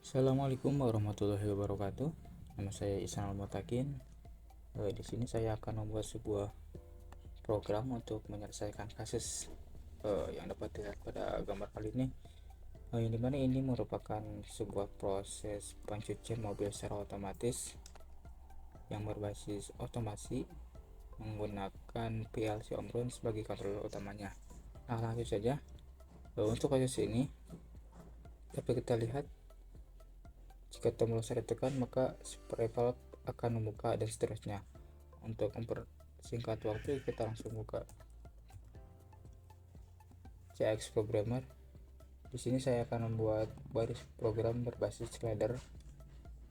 Assalamualaikum warahmatullahi wabarakatuh. Nama saya Ihsanul Mutakin. Di sini saya akan membuat sebuah program untuk menyelesaikan kasus yang dapat dilihat pada gambar kali ini. Yang dimana ini merupakan sebuah proses pencucian mobil secara otomatis yang berbasis otomasi menggunakan PLC Omron sebagai controller utamanya. Nah, langsung saja. Untuk kasus ini dapat kita lihat, jika tombol start ditekan maka spray valve akan membuka dan seterusnya. Untuk mempersingkat waktu, kita langsung buka CX Programmer. Di sini saya akan membuat baris program berbasis ladder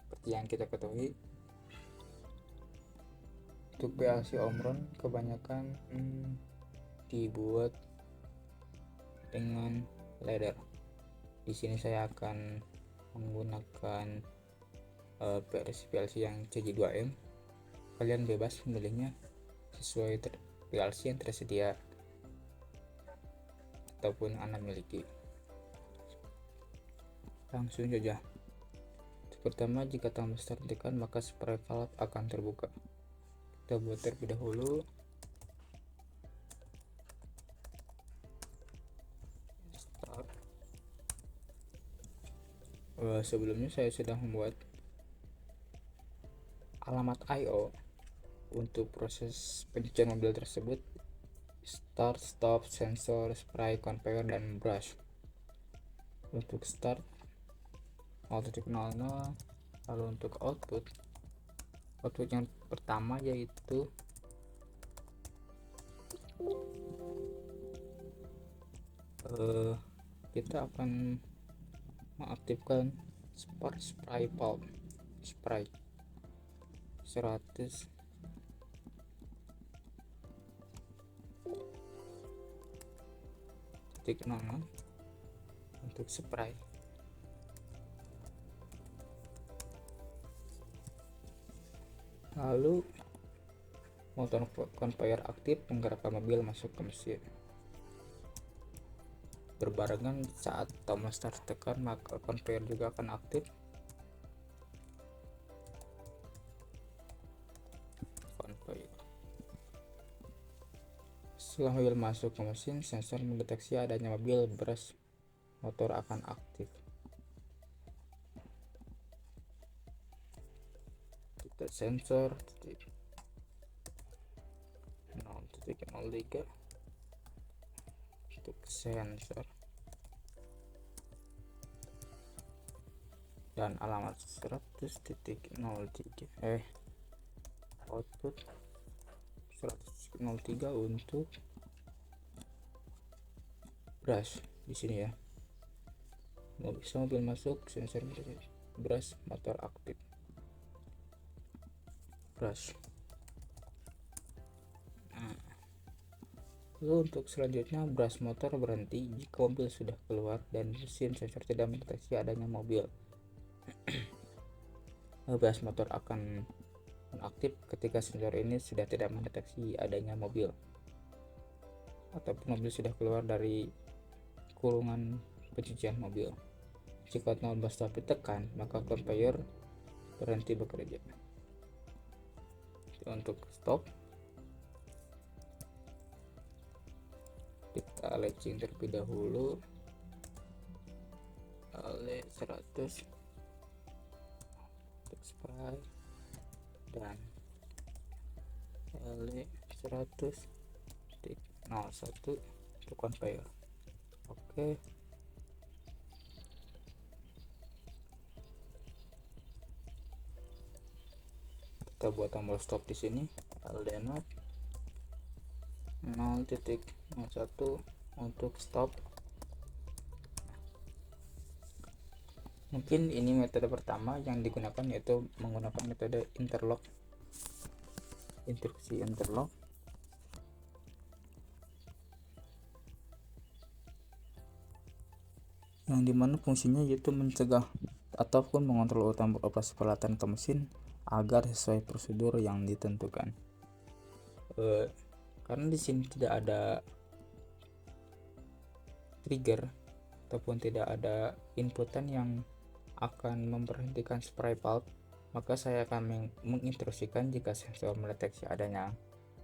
seperti yang kita ketahui. Untuk PLC Omron kebanyakan dibuat dengan ladder. Di sini saya akan menggunakan PLC yang CJ2M. Kalian bebas memilihnya sesuai PLC yang tersedia ataupun Anda miliki. Langsung saja. Pertama, jika tombol start ditekan maka spray valve akan terbuka. Kita buat terlebih dahulu. Start. Sebelumnya saya sudah membuat alamat I/O untuk proses pencucian mobil tersebut: start, stop, sensor, spray, conveyor, dan brush. Untuk start 0.00, lalu untuk output yang pertama yaitu kita akan mengaktifkan spark spray valve spray 100 titik 00 untuk spray. Lalu motor conveyor aktif menggerakkan mobil masuk ke mesin. Berbarengan saat tombol start tekan maka conveyor juga akan aktif. Conveyor. Setelah mobil masuk ke mesin, sensor mendeteksi adanya mobil brush, motor akan aktif. Kita sensor 0.03 untuk sensor dan alamat 100.03 output 100.03 untuk brush. Di sini ya, mobil masuk, sensor brush, motor aktif. Brush. Lalu untuk selanjutnya, brush motor berhenti jika mobil sudah keluar dan mesin sensor tidak mendeteksi adanya mobil. Brush motor akan aktif ketika sensor ini sudah tidak mendeteksi adanya mobil ataupun mobil sudah keluar dari kurungan pencucian mobil. Jika tombol stop ditekan maka conveyor berhenti bekerja. Untuk stop, kita latching terlebih dahulu L100 untuk spray dan L100.01 untuk conveyor. Oke. Kita buat tombol stop di sini LD0 0.01 untuk stop. Mungkin ini metode pertama yang digunakan, yaitu menggunakan metode interlock, instruksi interlock. Yang dimana fungsinya yaitu mencegah ataupun mengontrol utama operasi peralatan atau mesin agar sesuai prosedur yang ditentukan. Karena di sini tidak ada trigger ataupun tidak ada inputan yang akan memberhentikan spray valve, maka saya akan menginstruksikan jika sensor mendeteksi adanya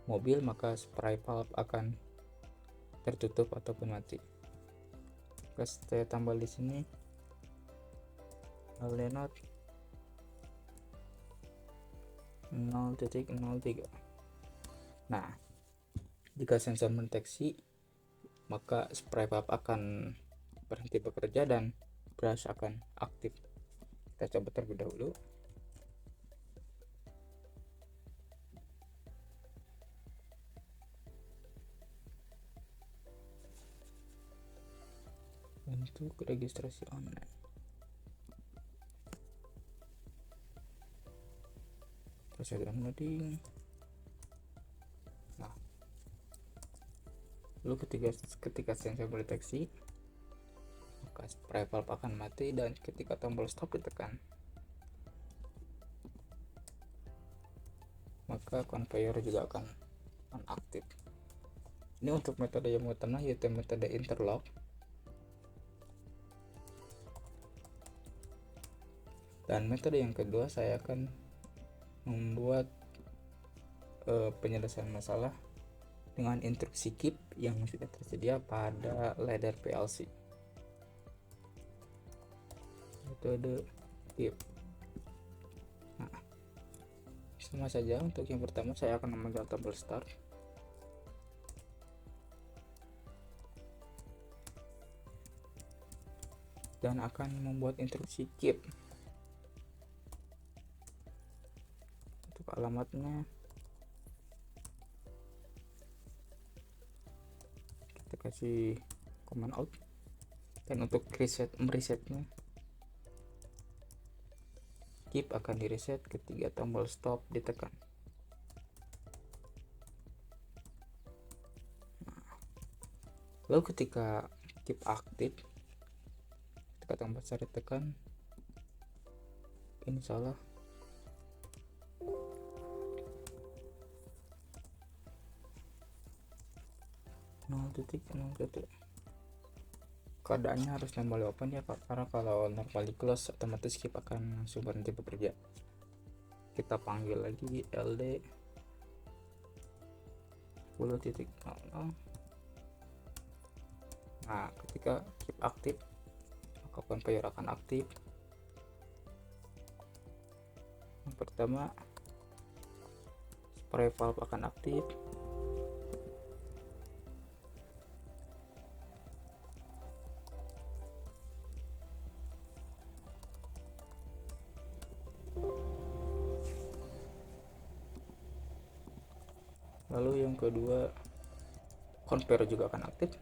mobil, maka spray valve akan tertutup ataupun mati. Oke, saya tambah di sini Lenot 0.03. Nah, jika sensor mendeteksi, maka spray valve akan berhenti bekerja dan brush akan aktif. Kita coba terlebih dahulu. Untuk registrasi online, proses downloading. Nah, lalu ketika sensor mendeteksi, maka spray valve akan mati, dan ketika tombol stop ditekan, maka conveyor juga akan nonaktif. Ini untuk metode yang pertama, yaitu metode interlock. Dan metode yang kedua, saya akan membuat penyelesaian masalah dengan instruksi keep yang sudah tersedia pada ladder PLC. Metode keep. Nah, sama saja. Untuk yang pertama, saya akan memegang tombol start. Dan akan membuat instruksi keep. Alamatnya kita kasih command out, dan untuk meresetnya, keep akan direset ketika tombol stop ditekan. Lalu ketika keep aktif, ketika tombol start ditekan, ini salah. Keadaannya harus normally open ya Pak, karena kalau normally close otomatis keep akan langsung berhenti bekerja. Kita panggil lagi LD 10.00. Nah, ketika keep aktif, maka conveyor akan aktif. Yang pertama, spray valve akan aktif. Lalu yang kedua, conveyor juga akan aktif.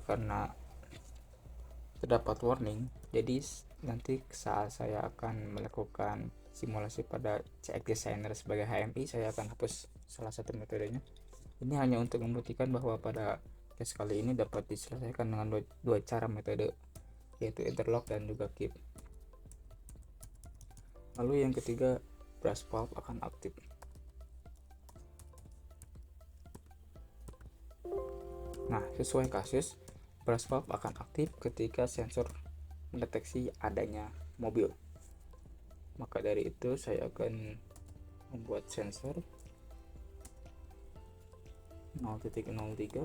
Karena terdapat warning, jadi nanti saat saya akan melakukan simulasi pada CX Designer sebagai HMI, saya akan hapus salah satu metodenya. Ini hanya untuk membuktikan bahwa pada case kali ini dapat diselesaikan dengan dua cara metode, yaitu interlock dan juga keep. Lalu yang ketiga, brush valve akan aktif. Nah, sesuai kasus, brush valve akan aktif ketika sensor mendeteksi adanya mobil. Maka dari itu saya akan membuat sensor 0.03,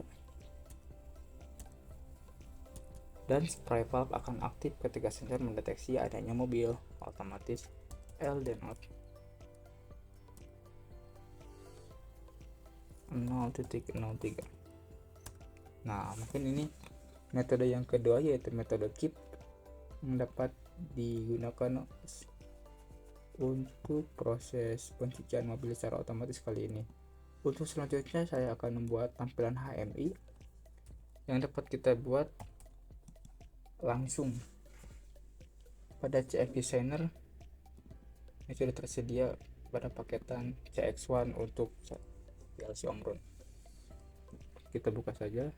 dan spray valve akan aktif ketika sensor mendeteksi adanya mobil, otomatis LD not 0.03. Nah, mungkin ini metode yang kedua, yaitu metode keep, yang dapat digunakan untuk proses pencucian mobil secara otomatis kali ini. Untuk selanjutnya, saya akan membuat tampilan HMI yang dapat kita buat langsung pada CX Designer yang sudah tersedia pada paketan CX1 untuk PLC Omron. Kita buka saja.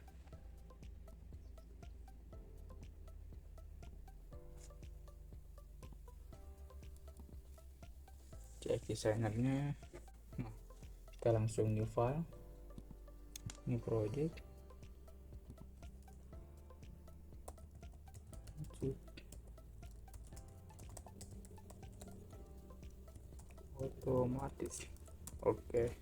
CX Designernya. Nah, kita langsung new file. Ini project otomatis. Oke.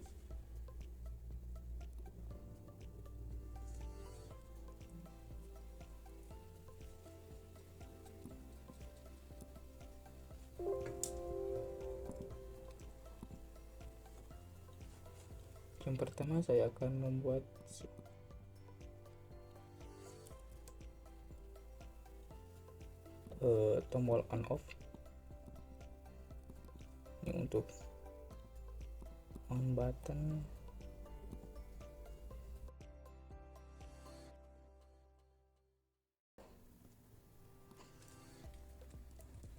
Yang pertama saya akan membuat tombol on off. Ini untuk on button,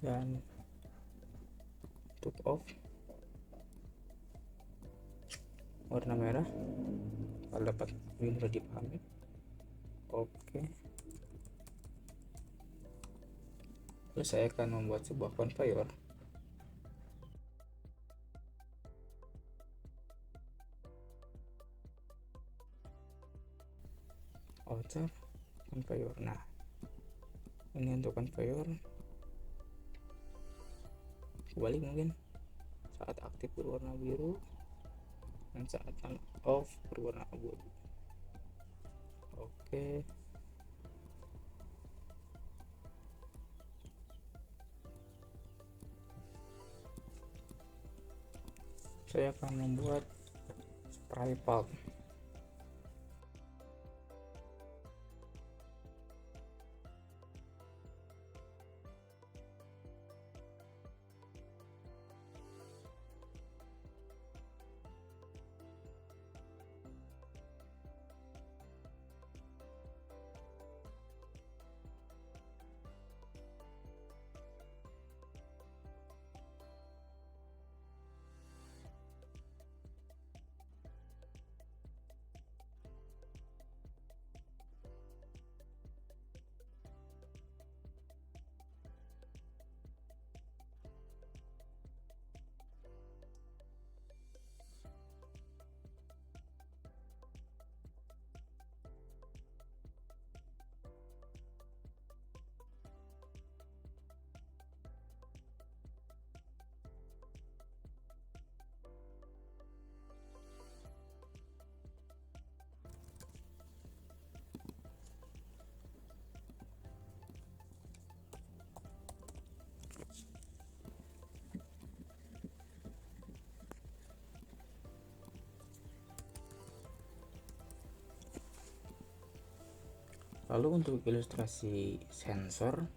dan untuk off warna merah. Kalau dapat lebih mudah dipahami. Oke. Terus saya akan membuat sebuah conveyor. Outer conveyor. Nah, ini untuk conveyor. Kembali mungkin saat aktif berwarna biru dan saat on off berwarna abu. Oke. Saya akan membuat spray pulp. Lalu untuk ilustrasi sensor,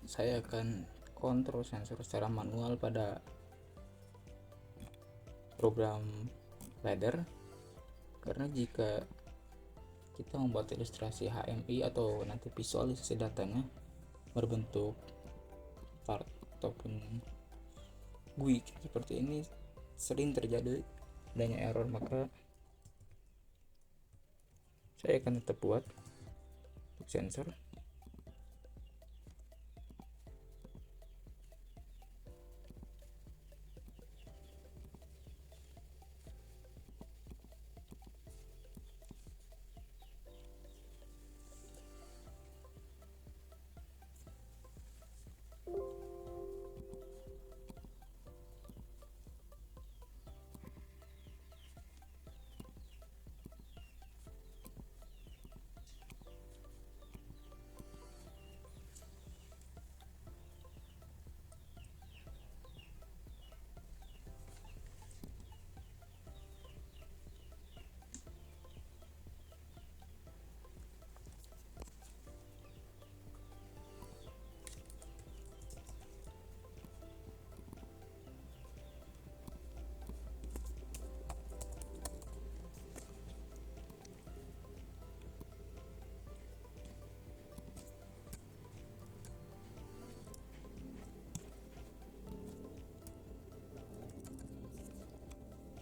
saya akan kontrol sensor secara manual pada program ladder, karena jika kita membuat ilustrasi HMI atau nanti visualisasi datanya berbentuk chart ataupun GUI seperti ini, sering terjadi adanya error. Maka saya akan tetap buat untuk sensor.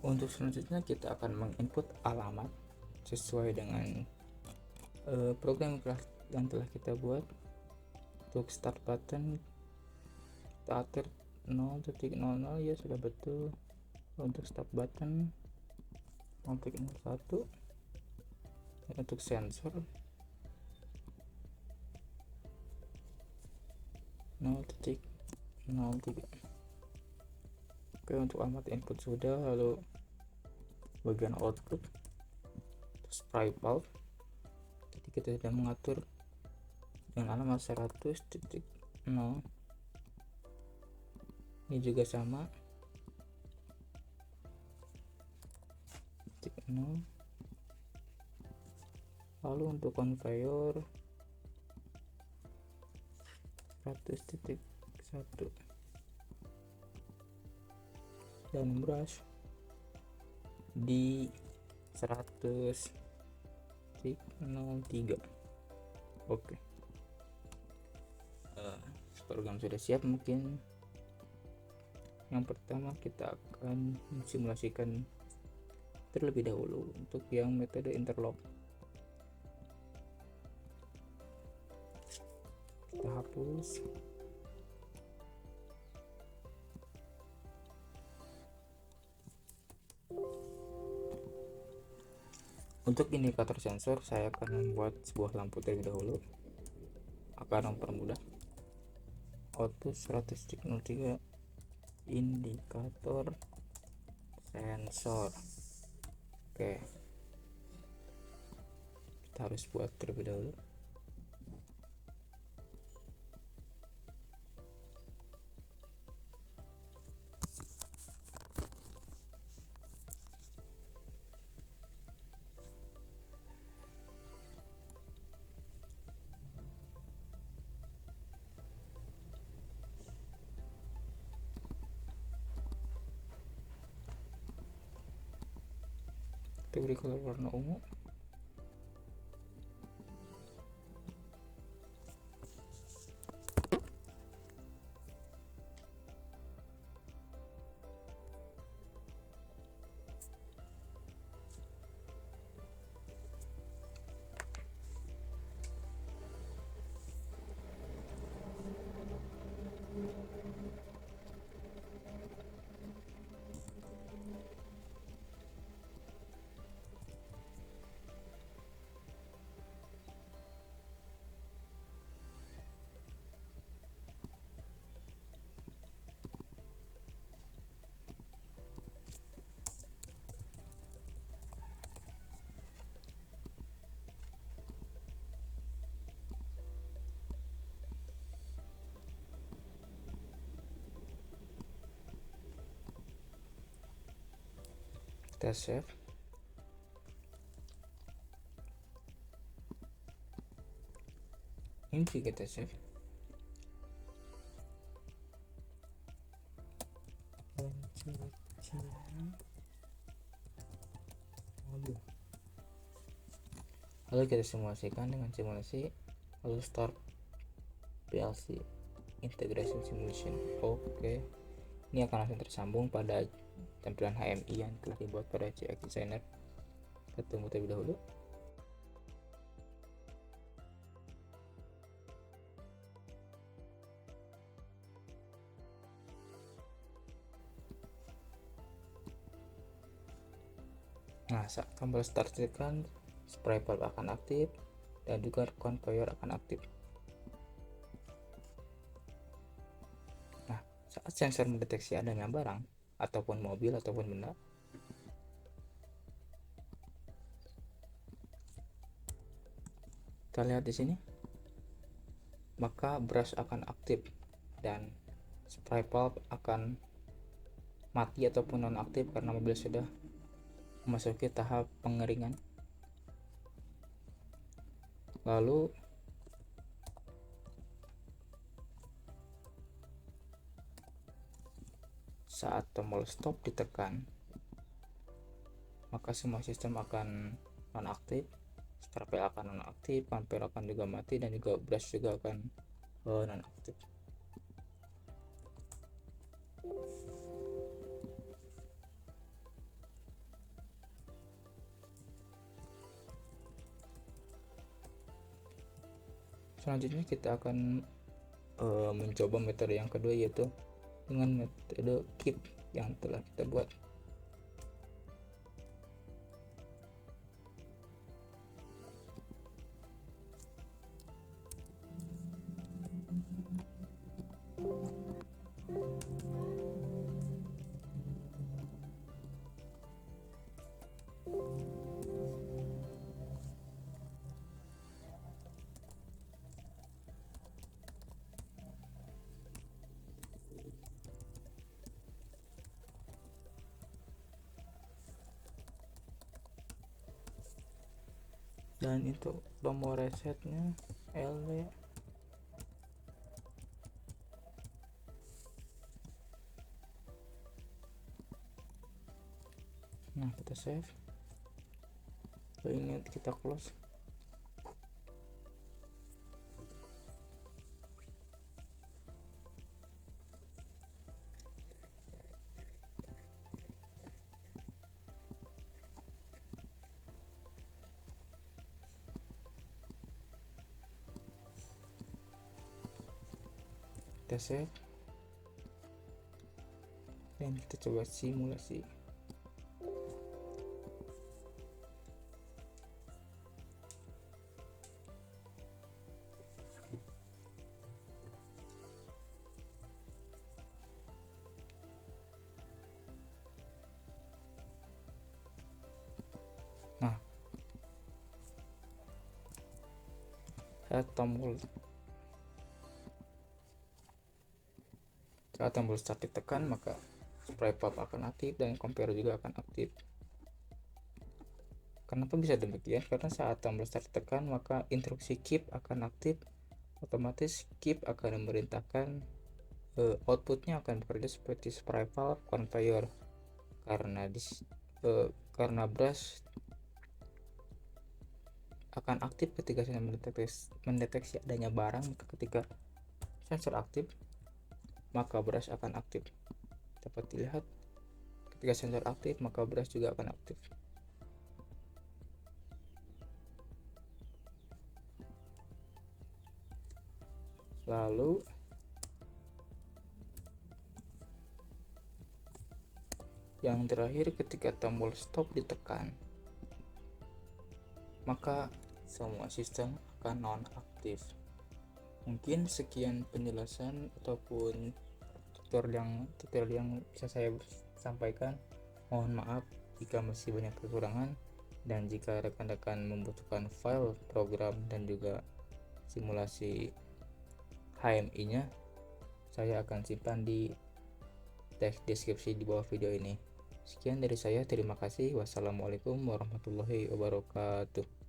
Untuk selanjutnya kita akan menginput alamat sesuai dengan program yang telah kita buat. Untuk start button kita atur 0.00, ya sudah betul. Untuk stop button untuk 01, dan untuk sensor 0.03. Oke, untuk alamat input sudah. Lalu bagian output spray valve, jadi kita sudah mengatur dengan alamat 100.0. ini juga sama, 0. Lalu untuk conveyor 100.1 dan brush di 100.03. Oke, program sudah siap. Mungkin yang pertama kita akan simulasikan terlebih dahulu untuk yang metode interlock. Kita hapus. Untuk indikator sensor, saya akan membuat sebuah lampu terlebih dahulu akan mempermudah. Output 100.03 indikator sensor. Oke, kita harus buat terlebih dahulu. Kita beri color warna ungu. Kita save. Ini juga kita save. Lalu kita simulasikan dengan simulasi lalu start PLC integration simulation. Oke, ini akan langsung tersambung pada tampilan HMI yang telah dibuat pada CX Designer. Kita tunggu terlebih dahulu. Nah, saat tombol start tekan, spray valve akan aktif dan juga conveyor akan aktif. Nah, saat sensor mendeteksi adanya barang ataupun mobil ataupun benda, kita lihat di sini, maka brush akan aktif dan spray valve akan mati ataupun nonaktif karena mobil sudah memasuki tahap pengeringan. Lalu saat tombol stop ditekan, maka semua sistem akan nonaktif, strapel akan nonaktif, ampere akan juga mati, dan juga brush juga akan nonaktif. Selanjutnya kita akan mencoba metode yang kedua, yaitu dengan metode keep yang telah kita buat. dan itu tombol resetnya LD. Nah, kita save, ini kita close. Kita save dan kita coba simulasi. Nah, saat tombol start ditekan, maka spray pop akan aktif dan compare juga akan aktif. Kenapa bisa demikian? Karena saat tombol start ditekan, maka instruksi keep akan aktif, otomatis keep akan memerintahkan outputnya akan bekerja seperti spray valve conveyor, karena brush akan aktif ketika sensor mendeteksi adanya barang. Ketika sensor aktif, maka brush akan aktif. Dapat dilihat, ketika sensor aktif maka brush juga akan aktif. Lalu yang terakhir, ketika tombol stop ditekan, maka semua sistem akan non-aktif. Mungkin sekian penjelasan ataupun tutorial yang bisa saya sampaikan. Mohon maaf jika masih banyak kekurangan, dan jika rekan-rekan membutuhkan file program dan juga simulasi HMI-nya, saya akan simpan di teks deskripsi di bawah video ini. Sekian dari saya, terima kasih. Wassalamualaikum warahmatullahi wabarakatuh.